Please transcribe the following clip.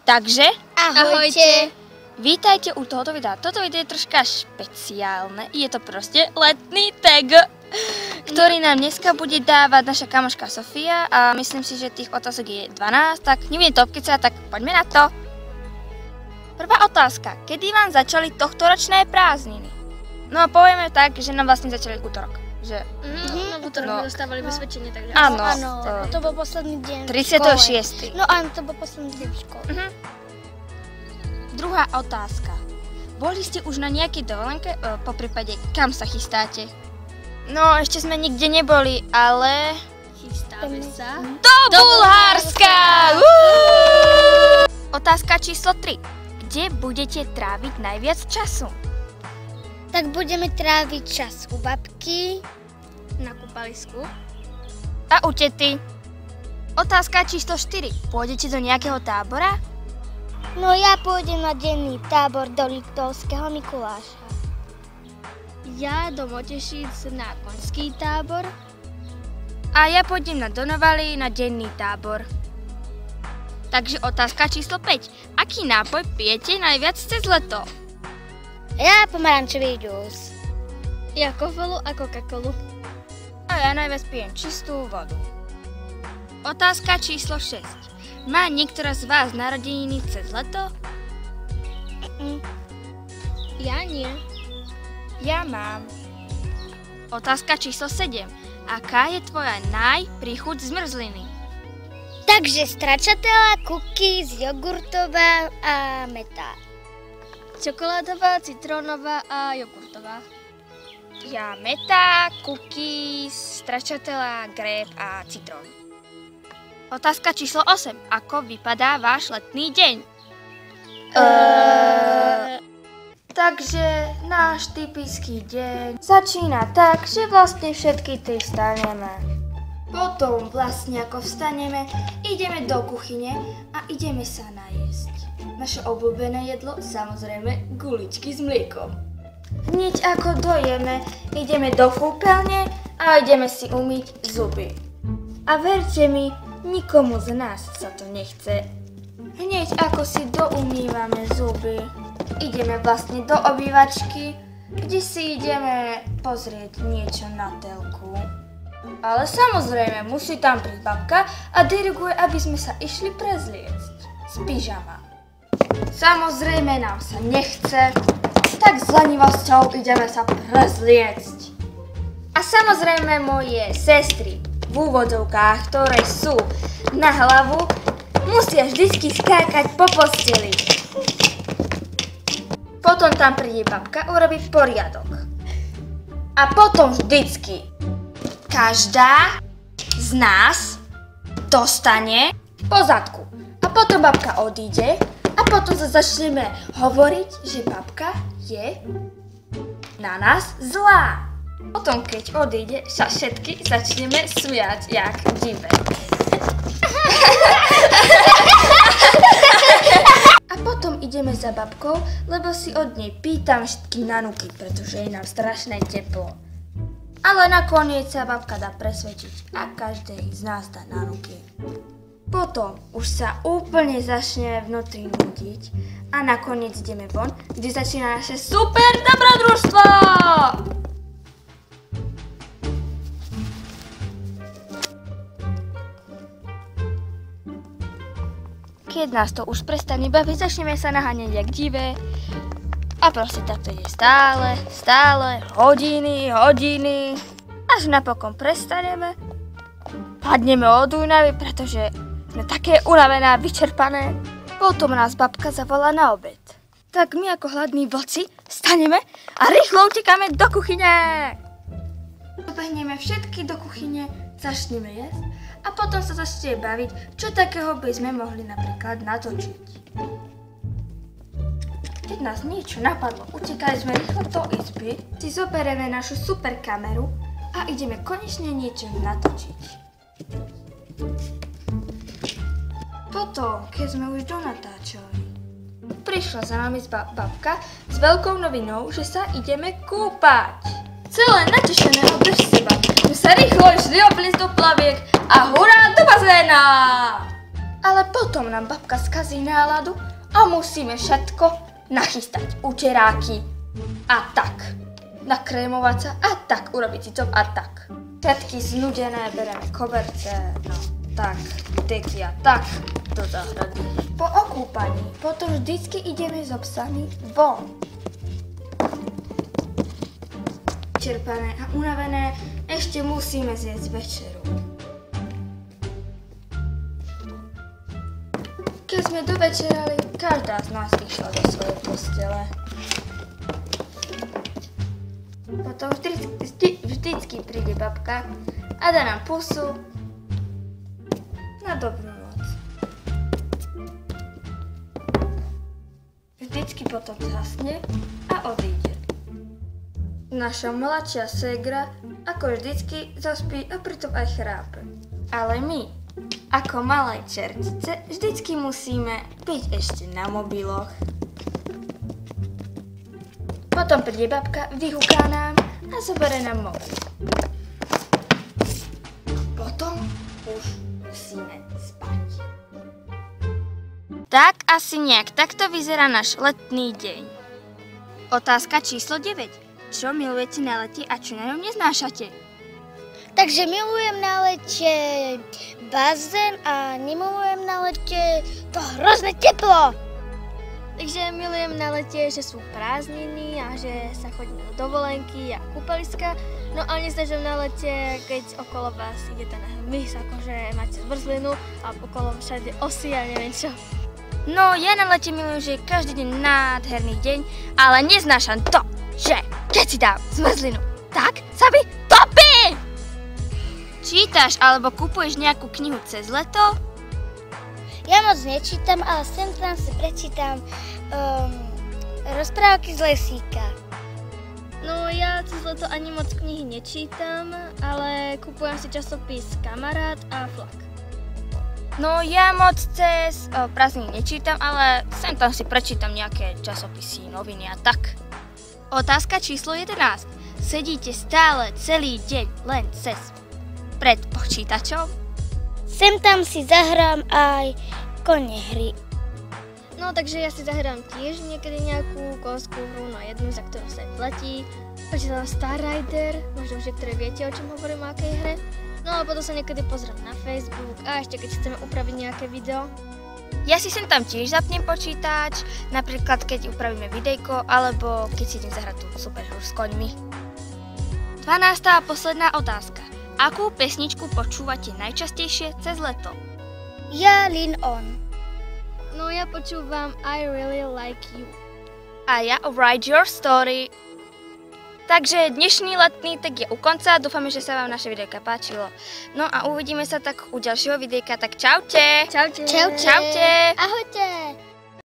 Takže, ahojte. Vítajte u tohoto videa. Toto video je troška špeciálne. Je to proste letný tag, ktorý nám dneska bude dávať naša kamoška Sofia a myslím si, že tých otázok je 12, tak nebudem to obkecať, tak poďme na to. Prvá otázka. Kedy vám začali tohtoročné prázdniny? No povieme tak, že nám vlastne začali útorok. Že... v útorok dostávali vysvedčenie, takže... Áno. To bol posledný deň 36. No áno, to bol posledný deň v škole. Druhá otázka. Boli ste už na nejakej dovolenke? Po prípade, kam sa chystáte? No, ešte sme nikde neboli, ale... Chystáme sa do Bulharska! Otázka číslo 3. Kde budete tráviť najviac času? Tak budeme tráviť čas u babky, na kúpalisku a u tety. Otázka číslo 4. Pôjdete do nejakého tábora? No ja pôjdem na denný tábor do Liptovského Mikuláša. Ja do Motešíc na koňský tábor. A ja pôjdem na Donovali na denný tábor. Takže otázka číslo 5. Aký nápoj pijete najviac cez leto? Ja pomarančový džús. Ja kofolu a Coca-Colu. A ja najviac pijem čistú vodu. Otázka číslo 6. Má niektorá z vás narodeniny cez leto? Ja nie. Ja mám. Otázka číslo 7. Aká je tvoja najpríchuť zmrzliny? Takže stračatela, cookies, jogurtová a metá. Čokoládová, citrónová a jogurtová. Ja metá, cookies, stračatela, grape a citrón. Otázka číslo 8. Ako vypadá váš letný deň? Takže náš typický deň začína tak, že vlastne všetky tri vstaneme. Potom vlastne ako vstaneme, ideme do kuchyne a ideme sa najesť. Naše obľúbené jedlo, samozrejme, guličky s mliekom. Hneď ako dojeme, ideme do kúpeľne a ideme si umyť zuby. A verte mi, nikomu z nás sa to nechce. Hneď ako si doumývame zuby, ideme vlastne do obývačky, kde si ideme pozrieť niečo na telku. Ale samozrejme, musí tam prísť babka a diriguje, aby sme sa išli prezliecť z pyžama. Samozrejme nám sa nechce, tak s lenivosťou ideme sa prezliecť. A samozrejme moje sestry v úvodzovkách, ktoré sú na hlavu, musia vždycky skákať po posteli. Potom tam príde babka urobiť poriadok. A potom vždycky každá z nás dostane po zadku. A potom babka odíde a potom sa začneme hovoriť, že babka je na nás zlá. Potom keď odíde, sa všetky začneme smiať jak divé. A potom ideme za babkou, lebo si od nej pýtam všetky nanuky, pretože je nám strašné teplo. Ale nakoniec sa babka dá presvedčiť a každej z nás dá nanuky. Potom už sa úplne začneme vnútri nudiť a nakoniec ideme von, kde začína naše super dobrodružstvo! Keď nás to už prestane baviť, začneme sa naháňať jak divé. A proste takto ide stále, hodiny, až napokon prestaneme, padneme od únavy, pretože sme také unavené a vyčerpané. Potom nás babka zavolá na obed. Tak my ako hladní vlci staneme a rýchlo utekáme do kuchyne. Dobehneme všetky do kuchyne, začneme jesť a potom sa začneme baviť, čo takého by sme mohli napríklad natočiť. Keď nás niečo napadlo, utekali sme rýchlo do izby, si zoberieme našu super kameru a ideme konečne niečo natočiť. Potom, keď sme už donatáčali, prišla za nami babka s veľkou novinou, že sa ideme kúpať. Celé natešené od seba, sme sa rýchlo išli obliecť do plaviek a hurá do bazéna! Ale potom nám babka skazí náladu a musíme všetko nachystať. Učeráky a tak. Nakrémovať sa a tak, urobiť si to a tak. Všetky znudené bereme koberce, no tak, deky a tak do záhrady. Po okúpaní potom vždycky ideme s psami von. Čerpané a unavené ešte musíme zjesť večeru. Keď sme dovečerali, každá z nás išla do svojej postele. Potom vždycky príde babka a dá nám pusu na dobrú noc. Vždycky potom zhasne a odíde. Naša mladšia ségra ako vždycky zaspí a pritom aj chrápe. Ale my, ako malé čertice, vždycky musíme byť ešte na mobiloch. Potom príde babka, vyhúká nám a zoberie nám mobil. Potom už musíme spať. Tak asi nejak takto vyzerá náš letný deň. Otázka číslo 9. Čo milujete na lete a čo na ňom neznášate? Takže milujem na lete bazén a nemilujem na lete to hrozné teplo. Takže milujem na lete, že sú prázdniny a že sa chodí na dovolenky a kúpaliska. No a neznášam na lete, keď okolo vás ide ten hmyz, akože máte zmrzlinu a okolo všade osy a neviem čo. No ja na lete milujem, že je každý deň nádherný deň, ale neznášam to, že keď si dám zmrzlinu, tak sa mi topí! Čítaš alebo kupuješ nejakú knihu cez leto? Ja moc nečítam, ale sem tam si prečítam rozprávky z lesíka. No ja cez leto ani moc knihy nečítam, ale kupujem si časopis Kamarát a Flak. No ja moc cez prázdniny nečítam, ale sem tam si prečítam nejaké časopisy, noviny a tak. Otázka číslo 11. Sedíte stále celý deň len pred počítačom? Sem tam si zahrám aj kone hry. No takže ja si zahrám tiež niekedy nejakú kolskú hru, no jednu, za ktorú sa letí. Počítam Star Rider, možno už niektoré viete, o čom hovorím, o akej hre. No a potom sa niekedy pozriem na Facebook a ešte keď chceme upraviť nejaké video. Ja si sem tam tiež zapnem počítač, napríklad keď upravíme videjko, alebo keď si idem zahrať tú superhru s koňmi. 12. a posledná otázka. Akú pesničku počúvate najčastejšie cez leto? Ja Lean On. No ja počúvam I Really Like You. A ja Write Your Story. Takže dnešný letný tak je u konca, dúfame, že sa vám naše videjka páčilo. No a uvidíme sa tak u ďalšieho videjka, tak čaute! Čaute! Čaute! Čaute! Ahojte!